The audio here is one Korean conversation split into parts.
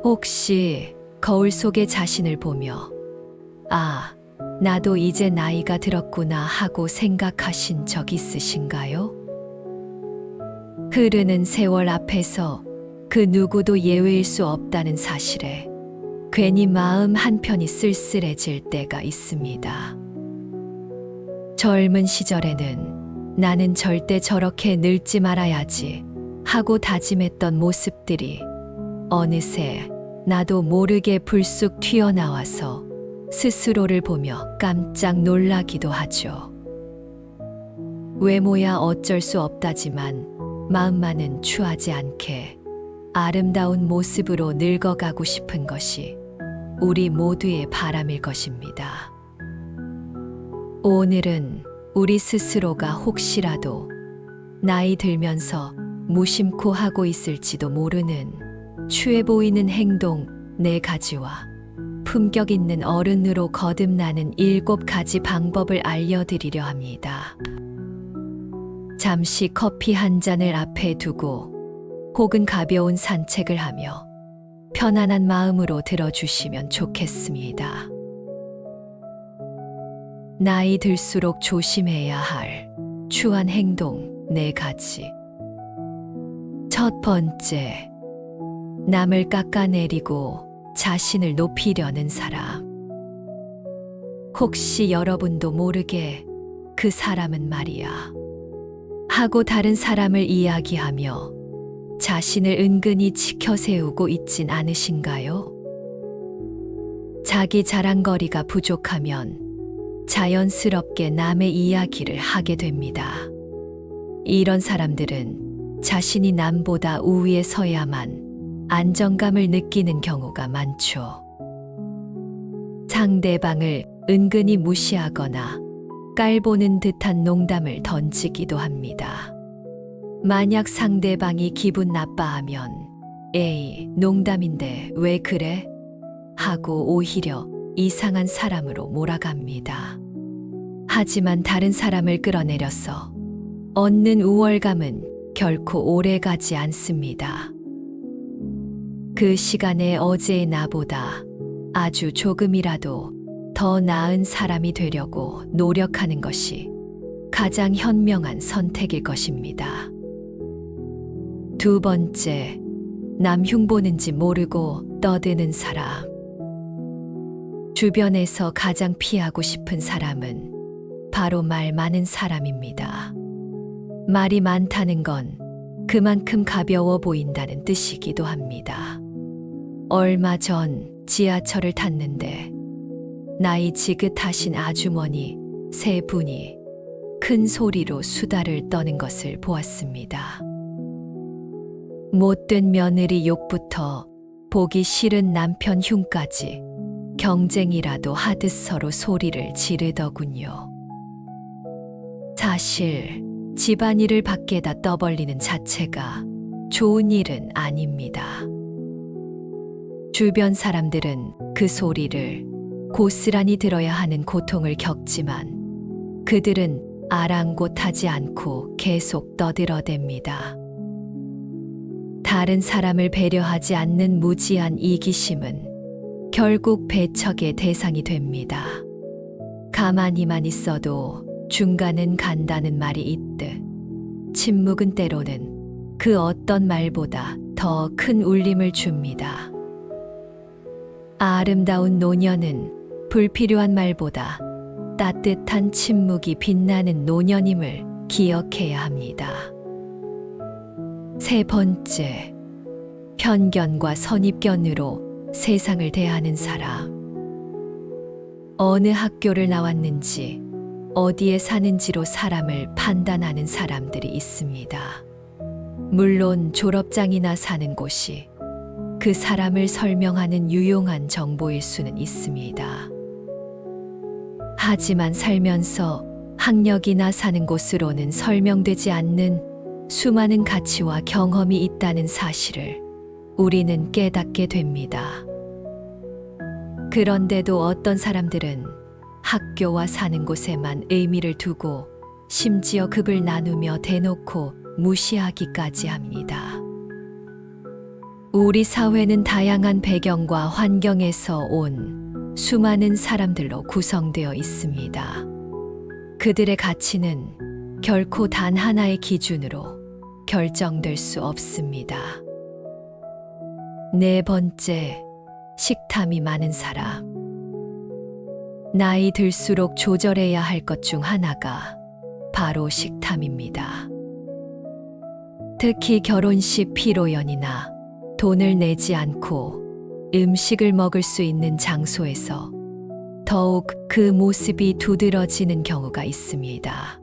혹시 거울 속의 자신을 보며 아, 나도 이제 나이가 들었구나 하고 생각하신 적 있으신가요? 흐르는 세월 앞에서 그 누구도 예외일 수 없다는 사실에 괜히 마음 한편이 쓸쓸해질 때가 있습니다. 젊은 시절에는 나는 절대 저렇게 늙지 말아야지 하고 다짐했던 모습들이 어느새 나도 모르게 불쑥 튀어나와서 스스로를 보며 깜짝 놀라기도 하죠. 외모야 어쩔 수 없다지만 마음만은 추하지 않게 아름다운 모습으로 늙어가고 싶은 것이 우리 모두의 바람일 것입니다. 오늘은 우리 스스로가 혹시라도 나이 들면서 무심코 하고 있을지도 모르는 추해 보이는 행동 4가지와 품격 있는 어른으로 거듭나는 7가지 방법을 알려드리려 합니다. 잠시 커피 한 잔을 앞에 두고 혹은 가벼운 산책을 하며 편안한 마음으로 들어주시면 좋겠습니다. 나이 들수록 조심해야 할 추한 행동 4가지. 첫 번째, 남을 깎아내리고 자신을 높이려는 사람. 혹시 여러분도 모르게 그 사람은 말이야 하고 다른 사람을 이야기하며 자신을 은근히 치켜 세우고 있진 않으신가요? 자기 자랑거리가 부족하면 자연스럽게 남의 이야기를 하게 됩니다. 이런 사람들은 자신이 남보다 우위에 서야만 안정감을 느끼는 경우가 많죠. 상대방을 은근히 무시하거나 깔보는 듯한 농담을 던지기도 합니다. 만약 상대방이 기분 나빠하면 에이, 농담인데 왜 그래? 하고 오히려 이상한 사람으로 몰아갑니다. 하지만 다른 사람을 끌어내려서 얻는 우월감은 결코 오래가지 않습니다. 그 시간에 어제의 나보다 아주 조금이라도 더 나은 사람이 되려고 노력하는 것이 가장 현명한 선택일 것입니다. 두 번째, 남 흉보는지 모르고 떠드는 사람. 주변에서 가장 피하고 싶은 사람은 바로 말 많은 사람입니다. 말이 많다는 건 그만큼 가벼워 보인다는 뜻이기도 합니다. 얼마 전 지하철을 탔는데 나이 지긋하신 아주머니 3분이 큰 소리로 수다를 떠는 것을 보았습니다. 못된 며느리 욕부터 보기 싫은 남편 흉까지 경쟁이라도 하듯 서로 소리를 지르더군요. 사실 집안일을 밖에다 떠벌리는 자체가 좋은 일은 아닙니다. 주변 사람들은 그 소리를 고스란히 들어야 하는 고통을 겪지만 그들은 아랑곳하지 않고 계속 떠들어댑니다. 다른 사람을 배려하지 않는 무지한 이기심은 결국 배척의 대상이 됩니다. 가만히만 있어도 중간은 간다는 말이 있듯 침묵은 때로는 그 어떤 말보다 더 큰 울림을 줍니다. 아름다운 노년은 불필요한 말보다 따뜻한 침묵이 빛나는 노년임을 기억해야 합니다. 세 번째, 편견과 선입견으로 세상을 대하는 사람. 어느 학교를 나왔는지, 어디에 사는지로 사람을 판단하는 사람들이 있습니다. 물론 졸업장이나 사는 곳이 그 사람을 설명하는 유용한 정보일 수는 있습니다. 하지만 살면서 학력이나 사는 곳으로는 설명되지 않는 수많은 가치와 경험이 있다는 사실을 우리는 깨닫게 됩니다. 그런데도 어떤 사람들은 학교와 사는 곳에만 의미를 두고 심지어 급을 나누며 대놓고 무시하기까지 합니다. 우리 사회는 다양한 배경과 환경에서 온 수많은 사람들로 구성되어 있습니다. 그들의 가치는 결코 단 하나의 기준으로 결정될 수 없습니다. 네 번째, 식탐이 많은 사람. 나이 들수록 조절해야 할 것 중 하나가 바로 식탐입니다. 특히 결혼식 피로연이나 돈을 내지 않고 음식을 먹을 수 있는 장소에서 더욱 그 모습이 두드러지는 경우가 있습니다.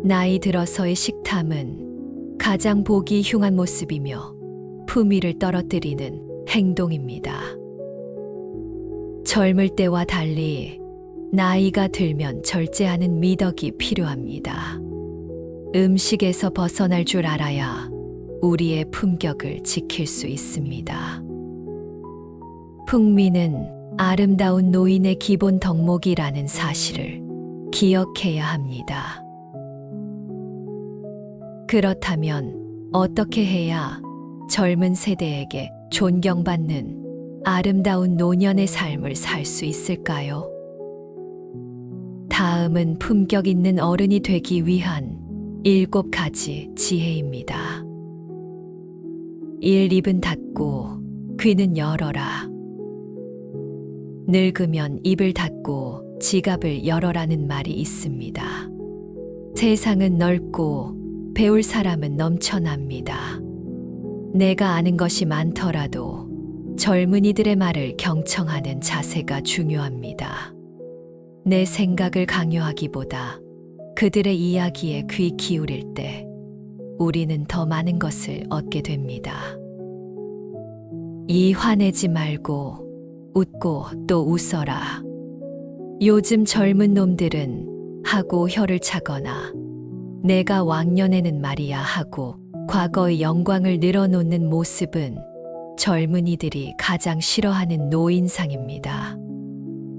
나이 들어서의 식탐은 가장 보기 흉한 모습이며 품위를 떨어뜨리는 행동입니다. 젊을 때와 달리 나이가 들면 절제하는 미덕이 필요합니다. 음식에서 벗어날 줄 알아야 우리의 품격을 지킬 수 있습니다. 풍미는 아름다운 노인의 기본 덕목이라는 사실을 기억해야 합니다. 그렇다면 어떻게 해야 젊은 세대에게 존경받는 아름다운 노년의 삶을 살 수 있을까요? 다음은 품격 있는 어른이 되기 위한 7가지 지혜입니다. 1. 입은 닫고 귀는 열어라. 늙으면 입을 닫고 지갑을 열어라는 말이 있습니다. 세상은 넓고 배울 사람은 넘쳐납니다. 내가 아는 것이 많더라도 젊은이들의 말을 경청하는 자세가 중요합니다. 내 생각을 강요하기보다 그들의 이야기에 귀 기울일 때 우리는 더 많은 것을 얻게 됩니다. 2. 화내지 말고 웃고 또 웃어라. 요즘 젊은 놈들은 하고 혀를 차거나 내가 왕년에는 말이야 하고 과거의 영광을 늘어놓는 모습은 젊은이들이 가장 싫어하는 노인상입니다.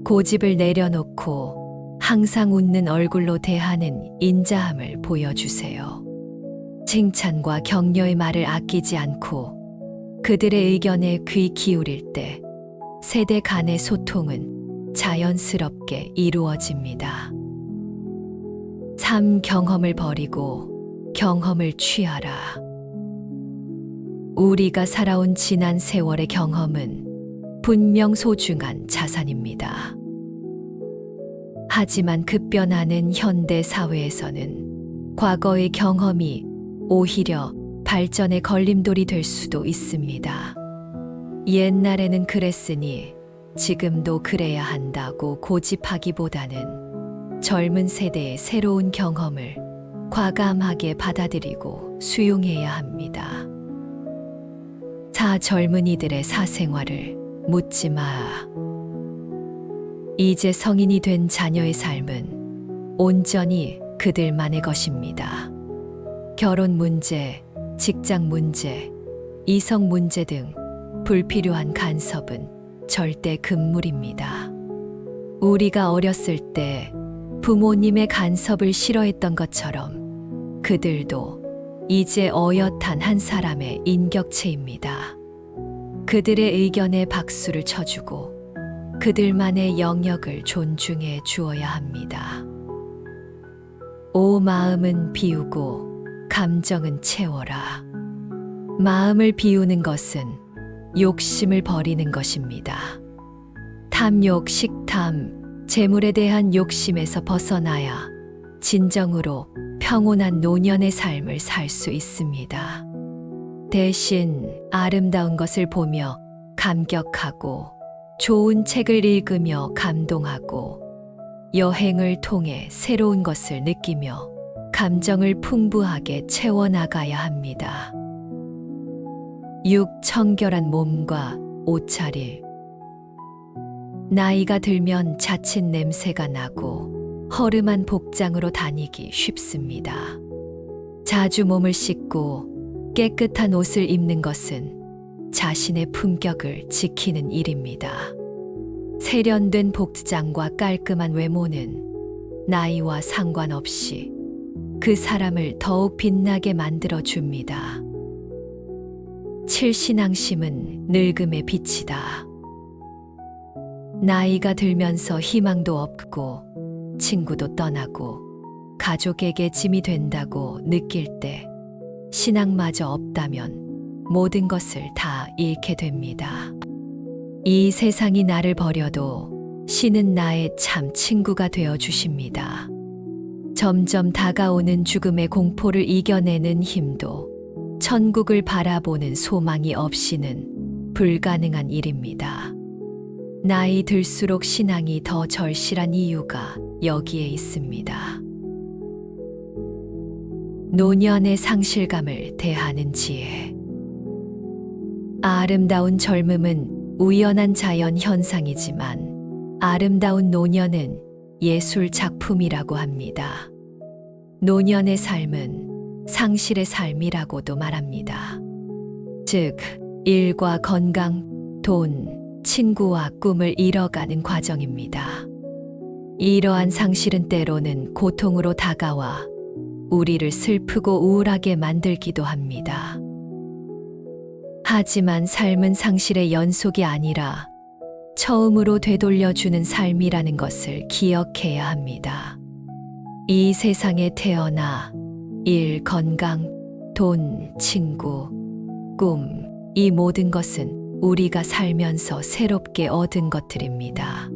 고집을 내려놓고 항상 웃는 얼굴로 대하는 인자함을 보여주세요. 칭찬과 격려의 말을 아끼지 않고 그들의 의견에 귀 기울일 때 세대 간의 소통은 자연스럽게 이루어집니다. 3. 경험을 버리고 경험을 취하라. 우리가 살아온 지난 세월의 경험은 분명 소중한 자산입니다. 하지만 급변하는 현대 사회에서는 과거의 경험이 오히려 발전의 걸림돌이 될 수도 있습니다. 옛날에는 그랬으니 지금도 그래야 한다고 고집하기보다는 젊은 세대의 새로운 경험을 과감하게 받아들이고 수용해야 합니다. 4. 젊은이들의 사생활을 묻지 마. 이제 성인이 된 자녀의 삶은 온전히 그들만의 것입니다. 결혼 문제, 직장 문제, 이성 문제 등 불필요한 간섭은 절대 금물입니다. 우리가 어렸을 때 부모님의 간섭을 싫어했던 것처럼 그들도 이제 어엿한 한 사람의 인격체입니다. 그들의 의견에 박수를 쳐주고 그들만의 영역을 존중해 주어야 합니다. 5. 마음은 비우고 감정은 채워라. 마음을 비우는 것은 욕심을 버리는 것입니다. 탐욕, 식탐, 재물에 대한 욕심에서 벗어나야 진정으로 평온한 노년의 삶을 살 수 있습니다. 대신 아름다운 것을 보며 감격하고 좋은 책을 읽으며 감동하고 여행을 통해 새로운 것을 느끼며 감정을 풍부하게 채워나가야 합니다. 6. 청결한 몸과 옷차림. 나이가 들면 자칫 냄새가 나고 허름한 복장으로 다니기 쉽습니다. 자주 몸을 씻고 깨끗한 옷을 입는 것은 자신의 품격을 지키는 일입니다. 세련된 복장과 깔끔한 외모는 나이와 상관없이 그 사람을 더욱 빛나게 만들어 줍니다. 칠신앙심은 늙음의 빛이다. 나이가 들면서 희망도 없고 친구도 떠나고 가족에게 짐이 된다고 느낄 때 신앙마저 없다면 모든 것을 다 잃게 됩니다. 이 세상이 나를 버려도 신은 나의 참 친구가 되어 주십니다. 점점 다가오는 죽음의 공포를 이겨내는 힘도 천국을 바라보는 소망이 없이는 불가능한 일입니다. 나이 들수록 신앙이 더 절실한 이유가 여기에 있습니다. 노년의 상실감을 대하는 지혜. 아름다운 젊음은 우연한 자연 현상이지만 아름다운 노년은 예술 작품이라고 합니다. 노년의 삶은 상실의 삶이라고도 말합니다. 즉, 일과 건강, 돈, 친구와 꿈을 잃어가는 과정입니다. 이러한 상실은 때로는 고통으로 다가와 우리를 슬프고 우울하게 만들기도 합니다. 하지만 삶은 상실의 연속이 아니라 처음으로 되돌려주는 삶이라는 것을 기억해야 합니다. 이 세상에 태어나 일, 건강, 돈, 친구, 꿈, 이 모든 것은 우리가 살면서 새롭게 얻은 것들입니다.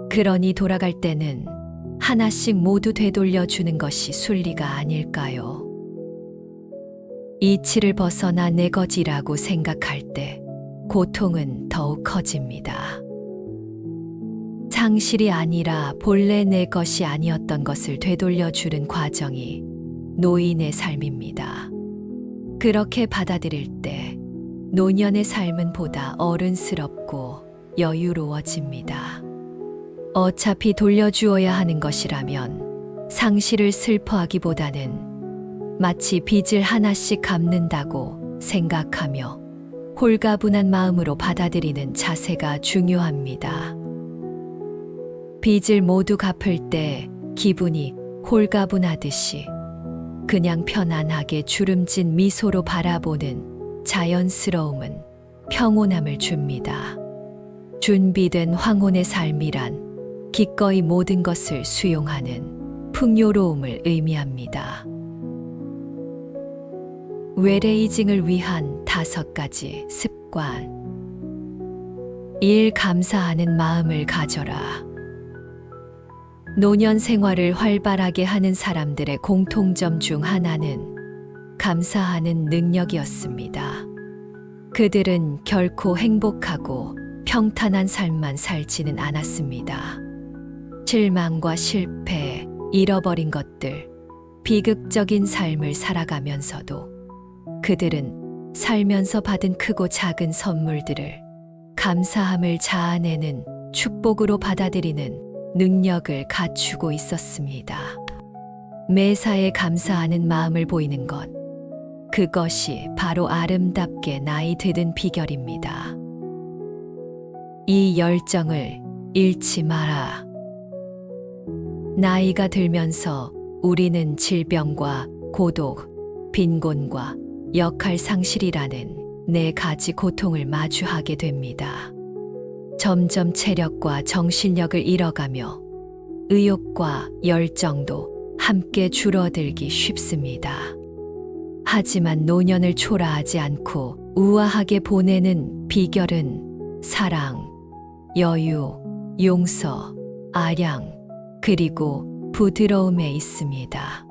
그러니 돌아갈 때는 하나씩 모두 되돌려주는 것이 순리가 아닐까요? 이치를 벗어나 내 것이라고 생각할 때 고통은 더욱 커집니다. 상실이 아니라 본래 내 것이 아니었던 것을 되돌려주는 과정이 노인의 삶입니다. 그렇게 받아들일 때 노년의 삶은 보다 어른스럽고 여유로워집니다. 어차피 돌려주어야 하는 것이라면 상실을 슬퍼하기보다는 마치 빚을 하나씩 갚는다고 생각하며 홀가분한 마음으로 받아들이는 자세가 중요합니다. 빚을 모두 갚을 때 기분이 홀가분하듯이 그냥 편안하게 주름진 미소로 바라보는 자연스러움은 평온함을 줍니다. 준비된 황혼의 삶이란 기꺼이 모든 것을 수용하는 풍요로움을 의미합니다. 외래이징을 위한 5가지 습관. 1. 감사하는 마음을 가져라. 노년 생활을 활발하게 하는 사람들의 공통점 중 하나는 감사하는 능력이었습니다. 그들은 결코 행복하고 평탄한 삶만 살지는 않았습니다. 실망과 실패, 잃어버린 것들, 비극적인 삶을 살아가면서도 그들은 살면서 받은 크고 작은 선물들을 감사함을 자아내는 축복으로 받아들이는 능력을 갖추고 있었습니다. 매사에 감사하는 마음을 보이는 것, 그것이 바로 아름답게 나이 드는 비결입니다. 이 열정을 잃지 마라. 나이가 들면서 우리는 질병과 고독, 빈곤과 역할 상실이라는 4가지 고통을 마주하게 됩니다. 점점 체력과 정신력을 잃어가며 의욕과 열정도 함께 줄어들기 쉽습니다. 하지만 노년을 초라하지 않고 우아하게 보내는 비결은 사랑, 여유, 용서, 아량, 그리고 부드러움에 있습니다.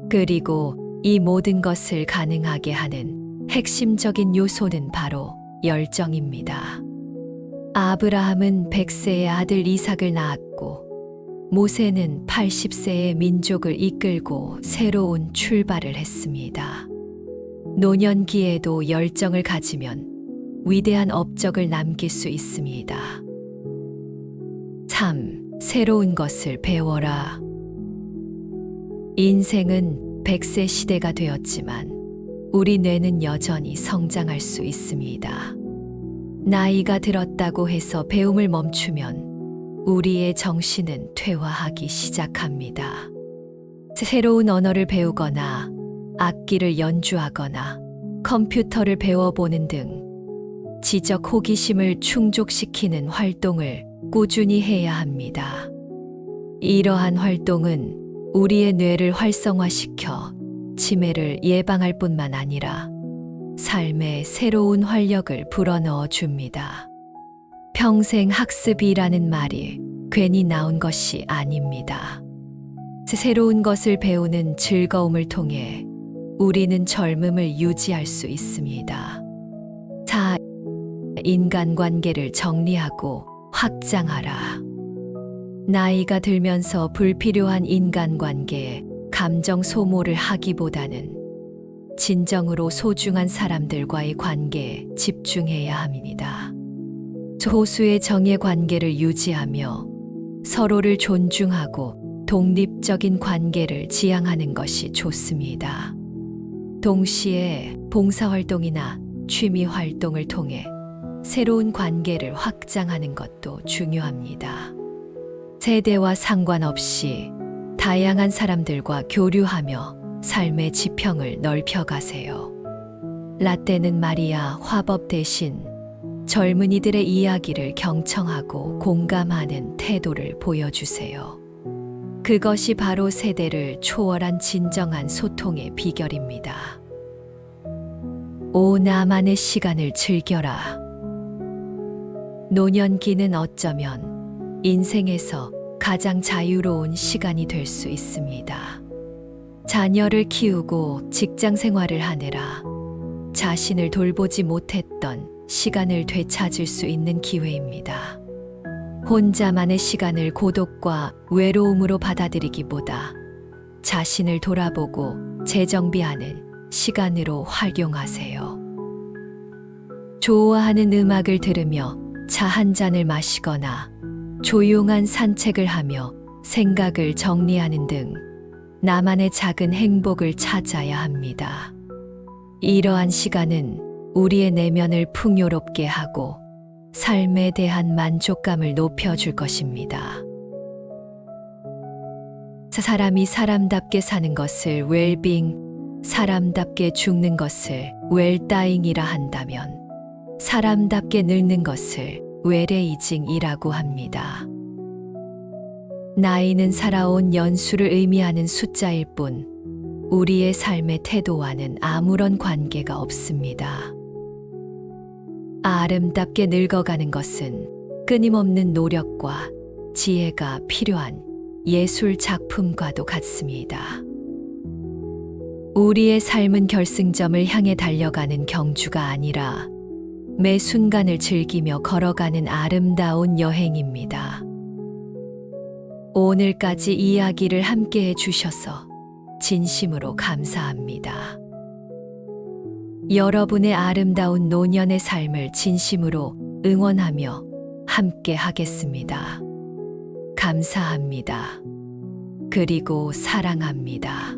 그리고 이 모든 것을 가능하게 하는 핵심적인 요소는 바로 열정입니다. 아브라함은 100세의 아들 이삭을 낳았고 모세는 80세의 민족을 이끌고 새로운 출발을 했습니다. 노년기에도 열정을 가지면 위대한 업적을 남길 수 있습니다. 3. 새로운 것을 배워라. 인생은 100세 시대가 되었지만 우리 뇌는 여전히 성장할 수 있습니다. 나이가 들었다고 해서 배움을 멈추면 우리의 정신은 퇴화하기 시작합니다. 새로운 언어를 배우거나 악기를 연주하거나 컴퓨터를 배워보는 등 지적 호기심을 충족시키는 활동을 꾸준히 해야 합니다. 이러한 활동은 우리의 뇌를 활성화시켜 치매를 예방할 뿐만 아니라 삶에 새로운 활력을 불어넣어 줍니다. 평생 학습이라는 말이 괜히 나온 것이 아닙니다. 새로운 것을 배우는 즐거움을 통해 우리는 젊음을 유지할 수 있습니다. 4. 인간관계를 정리하고 확장하라. 나이가 들면서 불필요한 인간관계에 감정 소모를 하기보다는 진정으로 소중한 사람들과의 관계에 집중해야 합니다. 소수의 정의 관계를 유지하며 서로를 존중하고 독립적인 관계를 지향하는 것이 좋습니다. 동시에 봉사활동이나 취미활동을 통해 새로운 관계를 확장하는 것도 중요합니다. 세대와 상관없이 다양한 사람들과 교류하며 삶의 지평을 넓혀가세요. 라떼는 마리아 화법 대신 젊은이들의 이야기를 경청하고 공감하는 태도를 보여주세요. 그것이 바로 세대를 초월한 진정한 소통의 비결입니다. 5. 나만의 시간을 즐겨라. 노년기는 어쩌면 인생에서 가장 자유로운 시간이 될 수 있습니다. 자녀를 키우고 직장 생활을 하느라 자신을 돌보지 못했던 시간을 되찾을 수 있는 기회입니다. 혼자만의 시간을 고독과 외로움으로 받아들이기보다 자신을 돌아보고 재정비하는 시간으로 활용하세요. 좋아하는 음악을 들으며 차 한 잔을 마시거나 조용한 산책을 하며 생각을 정리하는 등 나만의 작은 행복을 찾아야 합니다. 이러한 시간은 우리의 내면을 풍요롭게 하고 삶에 대한 만족감을 높여줄 것입니다. 사람이 사람답게 사는 것을 웰빙, 사람답게 죽는 것을 웰다잉이라 한다면 사람답게 늙는 것을 웰에이징이라고 합니다. 나이는 살아온 연수를 의미하는 숫자일 뿐 우리의 삶의 태도와는 아무런 관계가 없습니다. 아름답게 늙어가는 것은 끊임없는 노력과 지혜가 필요한 예술 작품과도 같습니다. 우리의 삶은 결승점을 향해 달려가는 경주가 아니라 매 순간을 즐기며 걸어가는 아름다운 여행입니다. 오늘까지 이야기를 함께 해주셔서 진심으로 감사합니다. 여러분의 아름다운 노년의 삶을 진심으로 응원하며 함께 하겠습니다. 감사합니다. 그리고 사랑합니다.